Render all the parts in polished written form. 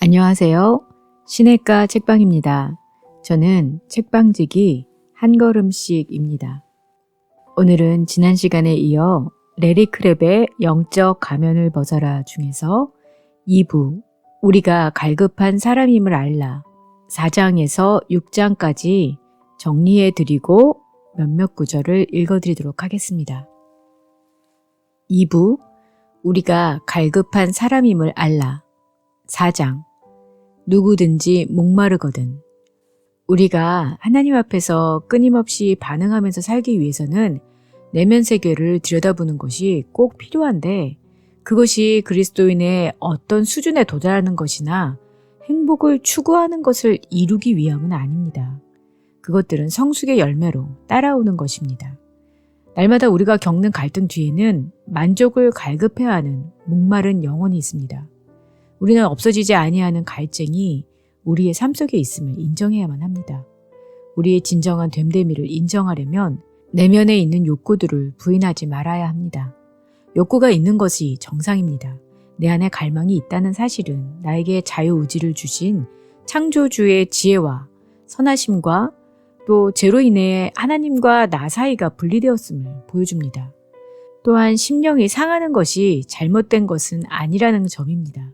안녕하세요. 시냇가 책방입니다. 저는 책방지기 한 걸음씩입니다. 오늘은 지난 시간에 이어 레리 크랩의 영적 가면을 벗어라 중에서 2부 우리가 갈급한 사람임을 알라 4장에서 6장까지 정리해드리고 몇몇 구절을 읽어드리도록 하겠습니다. 2부 우리가 갈급한 사람임을 알라 4장 누구든지 목마르거든. 우리가 하나님 앞에서 끊임없이 반응하면서 살기 위해서는 내면 세계를 들여다보는 것이 꼭 필요한데 그것이 그리스도인의 어떤 수준에 도달하는 것이나 행복을 추구하는 것을 이루기 위함은 아닙니다. 그것들은 성숙의 열매로 따라오는 것입니다. 날마다 우리가 겪는 갈등 뒤에는 만족을 갈급해야 하는 목마른 영혼이 있습니다. 우리는 없어지지 아니하는 갈증이 우리의 삶 속에 있음을 인정해야만 합니다. 우리의 진정한 됨됨이를 인정하려면 내면에 있는 욕구들을 부인하지 말아야 합니다. 욕구가 있는 것이 정상입니다. 내 안에 갈망이 있다는 사실은 나에게 자유의지를 주신 창조주의 지혜와 선하심과 또 죄로 인해 하나님과 나 사이가 분리되었음을 보여줍니다. 또한 심령이 상하는 것이 잘못된 것은 아니라는 점입니다.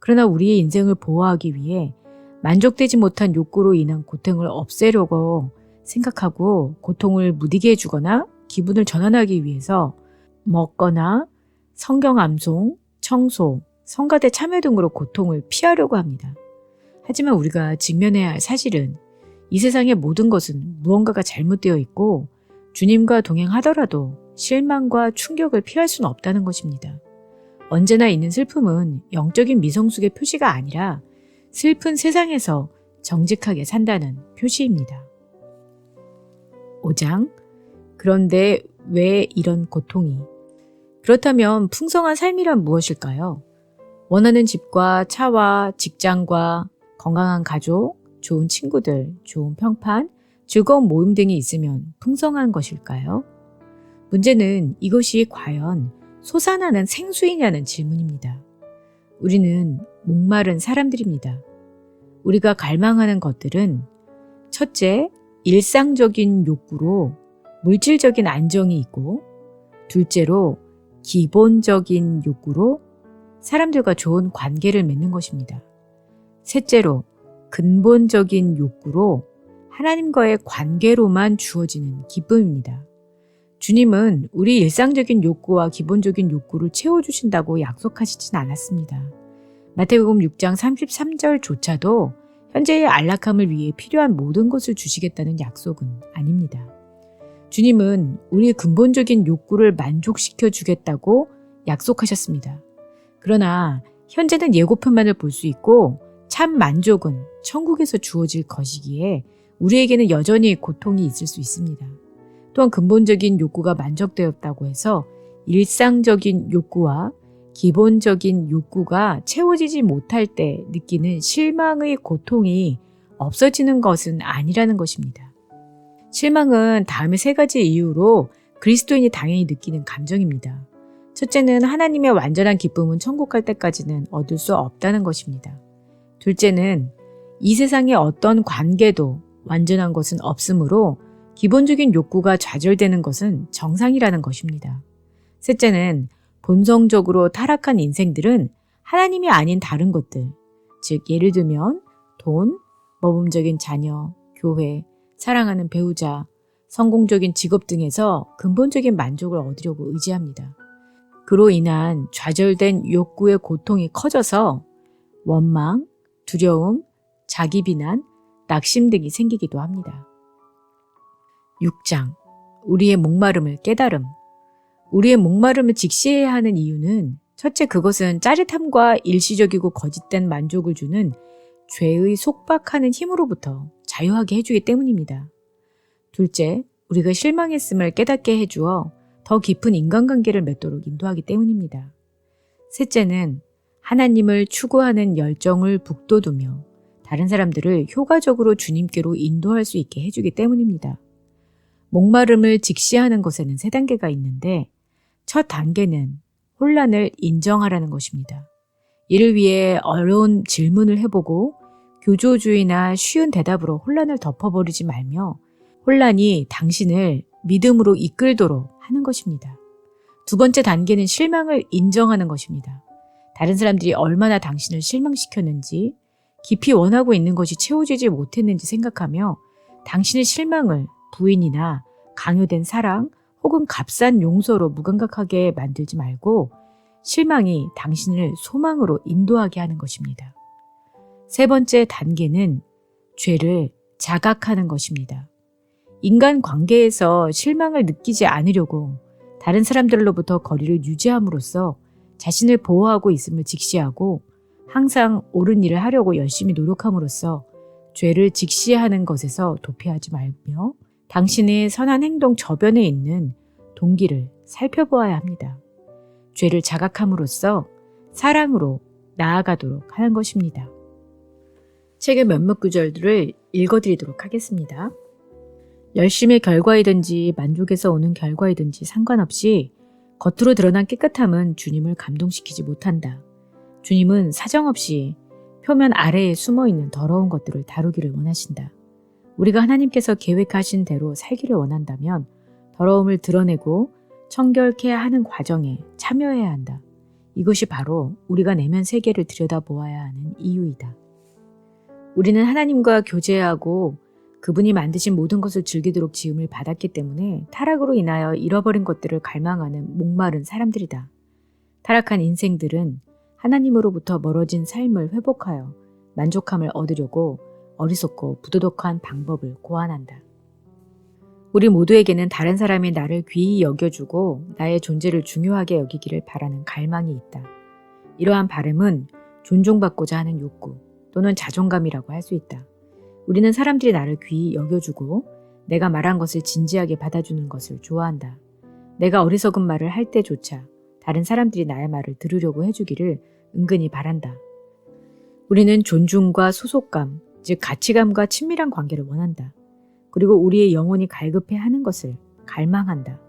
그러나 우리의 인생을 보호하기 위해 만족되지 못한 욕구로 인한 고통을 없애려고 생각하고 고통을 무디게 해주거나 기분을 전환하기 위해서 먹거나 성경 암송, 청소, 성가대 참여 등으로 고통을 피하려고 합니다. 하지만 우리가 직면해야 할 사실은 이 세상의 모든 것은 무언가가 잘못되어 있고 주님과 동행하더라도 실망과 충격을 피할 수는 없다는 것입니다. 언제나 있는 슬픔은 영적인 미성숙의 표시가 아니라 슬픈 세상에서 정직하게 산다는 표시입니다. 5장 그런데 왜 이런 고통이? 그렇다면 풍성한 삶이란 무엇일까요? 원하는 집과 차와 직장과 건강한 가족, 좋은 친구들, 좋은 평판, 즐거운 모임 등이 있으면 풍성한 것일까요? 문제는 이것이 과연 솟아나는 생수이냐는 질문입니다. 우리는 목마른 사람들입니다. 우리가 갈망하는 것들은 첫째, 일상적인 욕구로 물질적인 안정이 있고 둘째로 기본적인 욕구로 사람들과 좋은 관계를 맺는 것입니다. 셋째로 근본적인 욕구로 하나님과의 관계로만 주어지는 기쁨입니다. 주님은 우리 일상적인 욕구와 기본적인 욕구를 채워주신다고 약속하시진 않았습니다. 마태복음 6장 33절조차도 현재의 안락함을 위해 필요한 모든 것을 주시겠다는 약속은 아닙니다. 주님은 우리의 근본적인 욕구를 만족시켜 주겠다고 약속하셨습니다. 그러나 현재는 예고편만을 볼 수 있고 참 만족은 천국에서 주어질 것이기에 우리에게는 여전히 고통이 있을 수 있습니다. 또한 근본적인 욕구가 만족되었다고 해서 일상적인 욕구와 기본적인 욕구가 채워지지 못할 때 느끼는 실망의 고통이 없어지는 것은 아니라는 것입니다. 실망은 다음의 3가지 이유로 그리스도인이 당연히 느끼는 감정입니다. 첫째는 하나님의 완전한 기쁨은 천국 갈 때까지는 얻을 수 없다는 것입니다. 둘째는 이 세상의 어떤 관계도 완전한 것은 없으므로 기본적인 욕구가 좌절되는 것은 정상이라는 것입니다. 셋째는 본성적으로 타락한 인생들은 하나님이 아닌 다른 것들, 즉 예를 들면 돈, 모범적인 자녀, 교회, 사랑하는 배우자, 성공적인 직업 등에서 근본적인 만족을 얻으려고 의지합니다. 그로 인한 좌절된 욕구의 고통이 커져서 원망, 두려움, 자기 비난, 낙심 등이 생기기도 합니다. 6장 우리의 목마름을 깨달음. 우리의 목마름을 직시해야 하는 이유는 첫째 그것은 짜릿함과 일시적이고 거짓된 만족을 주는 죄의 속박하는 힘으로부터 자유하게 해주기 때문입니다. 둘째, 우리가 실망했음을 깨닫게 해주어 더 깊은 인간관계를 맺도록 인도하기 때문입니다. 셋째는 하나님을 추구하는 열정을 북돋우며 다른 사람들을 효과적으로 주님께로 인도할 수 있게 해주기 때문입니다. 목마름을 직시하는 것에는 3단계가 있는데 첫 단계는 혼란을 인정하라는 것입니다. 이를 위해 어려운 질문을 해보고 교조주의나 쉬운 대답으로 혼란을 덮어버리지 말며 혼란이 당신을 믿음으로 이끌도록 하는 것입니다. 두 번째 단계는 실망을 인정하는 것입니다. 다른 사람들이 얼마나 당신을 실망시켰는지, 깊이 원하고 있는 것이 채워지지 못했는지 생각하며 당신의 실망을 부인이나 강요된 사랑 혹은 값싼 용서로 무감각하게 만들지 말고 실망이 당신을 소망으로 인도하게 하는 것입니다. 세 번째 단계는 죄를 자각하는 것입니다. 인간 관계에서 실망을 느끼지 않으려고 다른 사람들로부터 거리를 유지함으로써 자신을 보호하고 있음을 직시하고 항상 옳은 일을 하려고 열심히 노력함으로써 죄를 직시하는 것에서 도피하지 말며 당신의 선한 행동 저변에 있는 동기를 살펴보아야 합니다. 죄를 자각함으로써 사랑으로 나아가도록 하는 것입니다. 책의 몇몇 구절들을 읽어드리도록 하겠습니다. 열심의 결과이든지 만족에서 오는 결과이든지 상관없이 겉으로 드러난 깨끗함은 주님을 감동시키지 못한다. 주님은 사정없이 표면 아래에 숨어있는 더러운 것들을 다루기를 원하신다. 우리가 하나님께서 계획하신 대로 살기를 원한다면 더러움을 드러내고 청결케 하는 과정에 참여해야 한다. 이것이 바로 우리가 내면 세계를 들여다보아야 하는 이유이다. 우리는 하나님과 교제하고 그분이 만드신 모든 것을 즐기도록 지음을 받았기 때문에 타락으로 인하여 잃어버린 것들을 갈망하는 목마른 사람들이다. 타락한 인생들은 하나님으로부터 멀어진 삶을 회복하여 만족함을 얻으려고 어리석고 부도덕한 방법을 고안한다. 우리 모두에게는 다른 사람이 나를 귀히 여겨주고 나의 존재를 중요하게 여기기를 바라는 갈망이 있다. 이러한 바람은 존중받고자 하는 욕구 또는 자존감이라고 할 수 있다. 우리는 사람들이 나를 귀히 여겨주고 내가 말한 것을 진지하게 받아주는 것을 좋아한다. 내가 어리석은 말을 할 때조차 다른 사람들이 나의 말을 들으려고 해주기를 은근히 바란다. 우리는 존중과 소속감, 즉 가치감과 친밀한 관계를 원한다. 그리고 우리의 영혼이 갈급해하는 것을 갈망한다.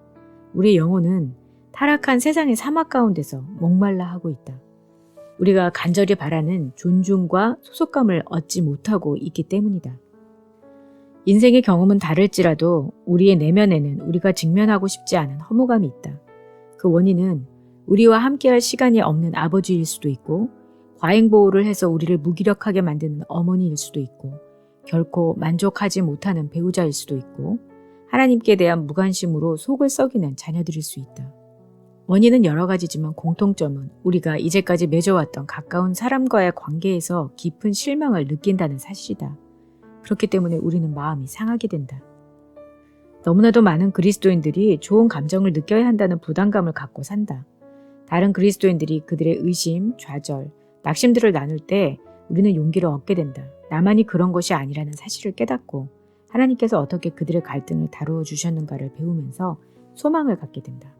우리의 영혼은 타락한 세상의 사막 가운데서 목말라 하고 있다. 우리가 간절히 바라는 존중과 소속감을 얻지 못하고 있기 때문이다. 인생의 경험은 다를지라도 우리의 내면에는 우리가 직면하고 싶지 않은 허무감이 있다. 그 원인은 우리와 함께할 시간이 없는 아버지일 수도 있고 과잉보호를 해서 우리를 무기력하게 만드는 어머니일 수도 있고 결코 만족하지 못하는 배우자일 수도 있고 하나님께 대한 무관심으로 속을 썩이는 자녀들일 수 있다. 원인은 여러 가지지만 공통점은 우리가 이제까지 맺어왔던 가까운 사람과의 관계에서 깊은 실망을 느낀다는 사실이다. 그렇기 때문에 우리는 마음이 상하게 된다. 너무나도 많은 그리스도인들이 좋은 감정을 느껴야 한다는 부담감을 갖고 산다. 다른 그리스도인들이 그들의 의심, 좌절, 낙심들을 나눌 때 우리는 용기를 얻게 된다. 나만이 그런 것이 아니라는 사실을 깨닫고 하나님께서 어떻게 그들의 갈등을 다루어 주셨는가를 배우면서 소망을 갖게 된다.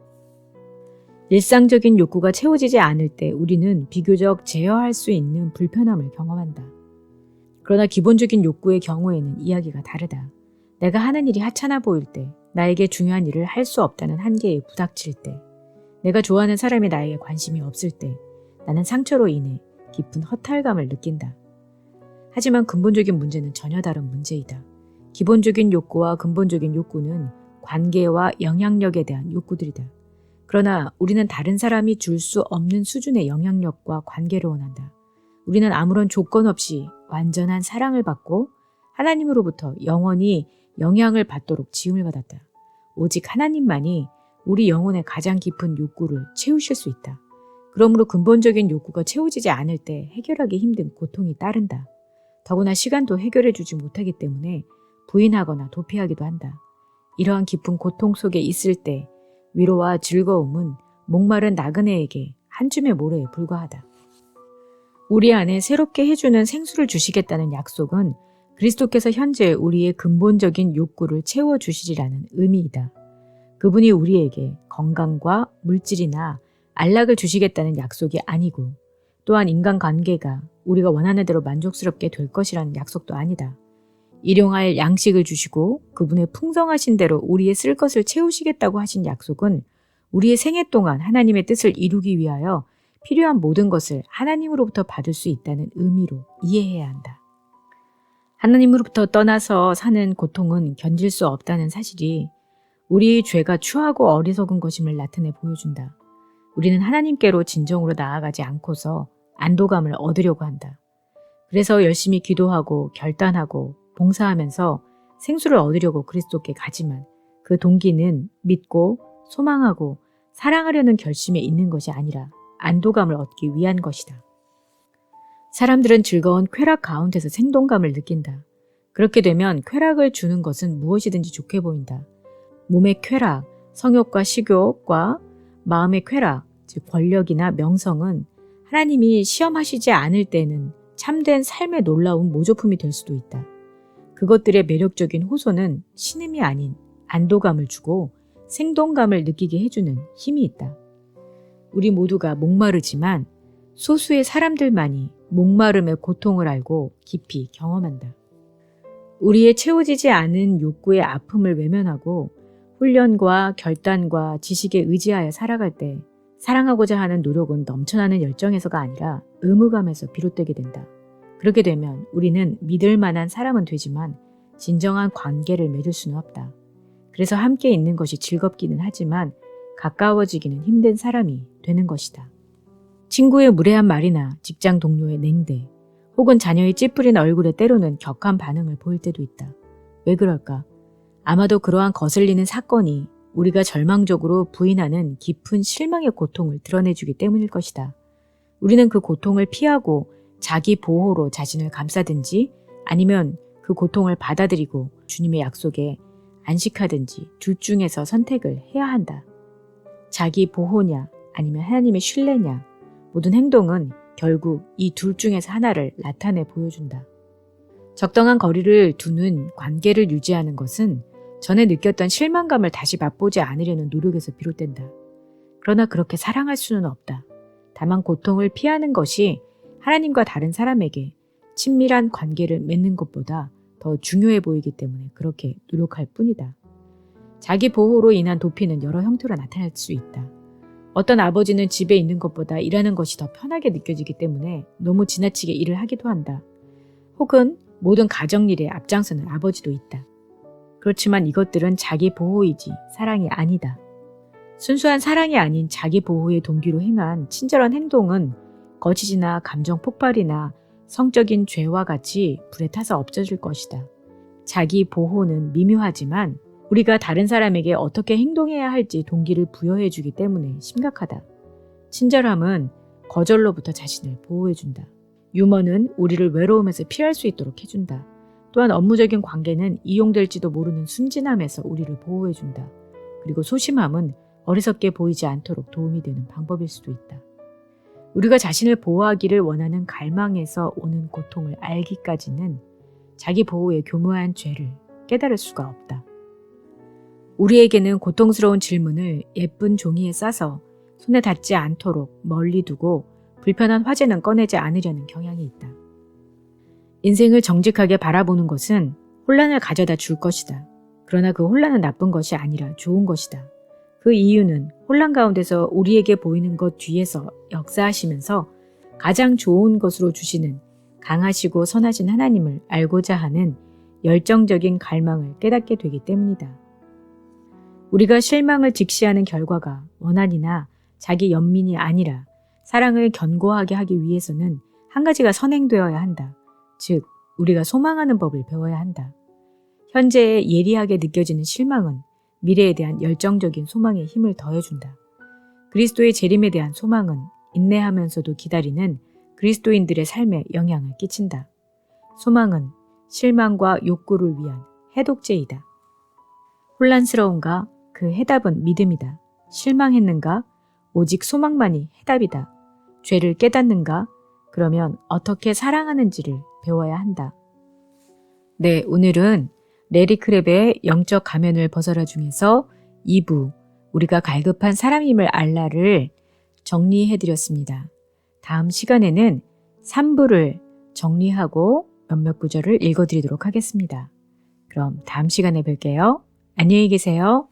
일상적인 욕구가 채워지지 않을 때 우리는 비교적 제어할 수 있는 불편함을 경험한다. 그러나 기본적인 욕구의 경우에는 이야기가 다르다. 내가 하는 일이 하찮아 보일 때, 나에게 중요한 일을 할 수 없다는 한계에 부닥칠 때, 내가 좋아하는 사람이 나에게 관심이 없을 때 나는 상처로 인해 깊은 허탈감을 느낀다. 하지만 근본적인 문제는 전혀 다른 문제이다. 기본적인 욕구와 근본적인 욕구는 관계와 영향력에 대한 욕구들이다. 그러나 우리는 다른 사람이 줄 수 없는 수준의 영향력과 관계를 원한다. 우리는 아무런 조건 없이 완전한 사랑을 받고 하나님으로부터 영원히 영향을 받도록 지음을 받았다. 오직 하나님만이 우리 영혼의 가장 깊은 욕구를 채우실 수 있다. 그러므로 근본적인 욕구가 채워지지 않을 때 해결하기 힘든 고통이 따른다. 더구나 시간도 해결해 주지 못하기 때문에 부인하거나 도피하기도 한다. 이러한 깊은 고통 속에 있을 때 위로와 즐거움은 목마른 나그네에게 한 줌의 모래에 불과하다. 우리 안에 새롭게 해주는 생수를 주시겠다는 약속은 그리스도께서 현재 우리의 근본적인 욕구를 채워주시리라는 의미이다. 그분이 우리에게 건강과 물질이나 안락을 주시겠다는 약속이 아니고 또한 인간관계가 우리가 원하는 대로 만족스럽게 될 것이라는 약속도 아니다. 일용할 양식을 주시고 그분의 풍성하신 대로 우리의 쓸 것을 채우시겠다고 하신 약속은 우리의 생애 동안 하나님의 뜻을 이루기 위하여 필요한 모든 것을 하나님으로부터 받을 수 있다는 의미로 이해해야 한다. 하나님으로부터 떠나서 사는 고통은 견딜 수 없다는 사실이 우리의 죄가 추하고 어리석은 것임을 나타내 보여준다. 우리는 하나님께로 진정으로 나아가지 않고서 안도감을 얻으려고 한다. 그래서 열심히 기도하고 결단하고 봉사하면서 생수를 얻으려고 그리스도께 가지만 그 동기는 믿고 소망하고 사랑하려는 결심에 있는 것이 아니라 안도감을 얻기 위한 것이다. 사람들은 즐거운 쾌락 가운데서 생동감을 느낀다. 그렇게 되면 쾌락을 주는 것은 무엇이든지 좋게 보인다. 몸의 쾌락, 성욕과 식욕과 마음의 쾌락, 즉 권력이나 명성은 하나님이 시험하시지 않을 때는 참된 삶의 놀라운 모조품이 될 수도 있다. 그것들의 매력적인 호소는 신음이 아닌 안도감을 주고 생동감을 느끼게 해주는 힘이 있다. 우리 모두가 목마르지만 소수의 사람들만이 목마름의 고통을 알고 깊이 경험한다. 우리의 채워지지 않은 욕구의 아픔을 외면하고 훈련과 결단과 지식에 의지하여 살아갈 때 사랑하고자 하는 노력은 넘쳐나는 열정에서가 아니라 의무감에서 비롯되게 된다. 그렇게 되면 우리는 믿을 만한 사람은 되지만 진정한 관계를 맺을 수는 없다. 그래서 함께 있는 것이 즐겁기는 하지만 가까워지기는 힘든 사람이 되는 것이다. 친구의 무례한 말이나 직장 동료의 냉대, 혹은 자녀의 찌푸린 얼굴에 때로는 격한 반응을 보일 때도 있다. 왜 그럴까? 아마도 그러한 거슬리는 사건이 우리가 절망적으로 부인하는 깊은 실망의 고통을 드러내주기 때문일 것이다. 우리는 그 고통을 피하고 자기 보호로 자신을 감싸든지 아니면 그 고통을 받아들이고 주님의 약속에 안식하든지 둘 중에서 선택을 해야 한다. 자기 보호냐 아니면 하나님의 신뢰냐, 모든 행동은 결국 이 둘 중에서 하나를 나타내 보여준다. 적당한 거리를 두는 관계를 유지하는 것은 전에 느꼈던 실망감을 다시 맛보지 않으려는 노력에서 비롯된다. 그러나 그렇게 사랑할 수는 없다. 다만 고통을 피하는 것이 하나님과 다른 사람에게 친밀한 관계를 맺는 것보다 더 중요해 보이기 때문에 그렇게 노력할 뿐이다. 자기 보호로 인한 도피는 여러 형태로 나타날 수 있다. 어떤 아버지는 집에 있는 것보다 일하는 것이 더 편하게 느껴지기 때문에 너무 지나치게 일을 하기도 한다. 혹은 모든 가정일에 앞장서는 아버지도 있다. 그렇지만 이것들은 자기 보호이지 사랑이 아니다. 순수한 사랑이 아닌 자기 보호의 동기로 행한 친절한 행동은 거짓이나 감정 폭발이나 성적인 죄와 같이 불에 타서 없어질 것이다. 자기 보호는 미묘하지만 우리가 다른 사람에게 어떻게 행동해야 할지 동기를 부여해주기 때문에 심각하다. 친절함은 거절로부터 자신을 보호해준다. 유머는 우리를 외로움에서 피할 수 있도록 해준다. 또한 업무적인 관계는 이용될지도 모르는 순진함에서 우리를 보호해준다. 그리고 소심함은 어리석게 보이지 않도록 도움이 되는 방법일 수도 있다. 우리가 자신을 보호하기를 원하는 갈망에서 오는 고통을 알기까지는 자기 보호의 교묘한 죄를 깨달을 수가 없다. 우리에게는 고통스러운 질문을 예쁜 종이에 싸서 손에 닿지 않도록 멀리 두고 불편한 화제는 꺼내지 않으려는 경향이 있다. 인생을 정직하게 바라보는 것은 혼란을 가져다 줄 것이다. 그러나 그 혼란은 나쁜 것이 아니라 좋은 것이다. 그 이유는 혼란 가운데서 우리에게 보이는 것 뒤에서 역사하시면서 가장 좋은 것으로 주시는 강하시고 선하신 하나님을 알고자 하는 열정적인 갈망을 깨닫게 되기 때문이다. 우리가 실망을 직시하는 결과가 원한이나 자기 연민이 아니라 사랑을 견고하게 하기 위해서는 한 가지가 선행되어야 한다. 즉, 우리가 소망하는 법을 배워야 한다. 현재의 예리하게 느껴지는 실망은 미래에 대한 열정적인 소망에 힘을 더해준다. 그리스도의 재림에 대한 소망은 인내하면서도 기다리는 그리스도인들의 삶에 영향을 끼친다. 소망은 실망과 욕구를 위한 해독제이다. 혼란스러운가? 그 해답은 믿음이다. 실망했는가? 오직 소망만이 해답이다. 죄를 깨닫는가? 그러면 어떻게 사랑하는지를 배워야 한다. 네, 오늘은 레리 크랩의 영적 가면을 벗어라 중에서 2부 우리가 갈급한 사람임을 알라를 정리해드렸습니다. 다음 시간에는 3부를 정리하고 몇몇 구절을 읽어드리도록 하겠습니다. 그럼 다음 시간에 뵐게요. 안녕히 계세요.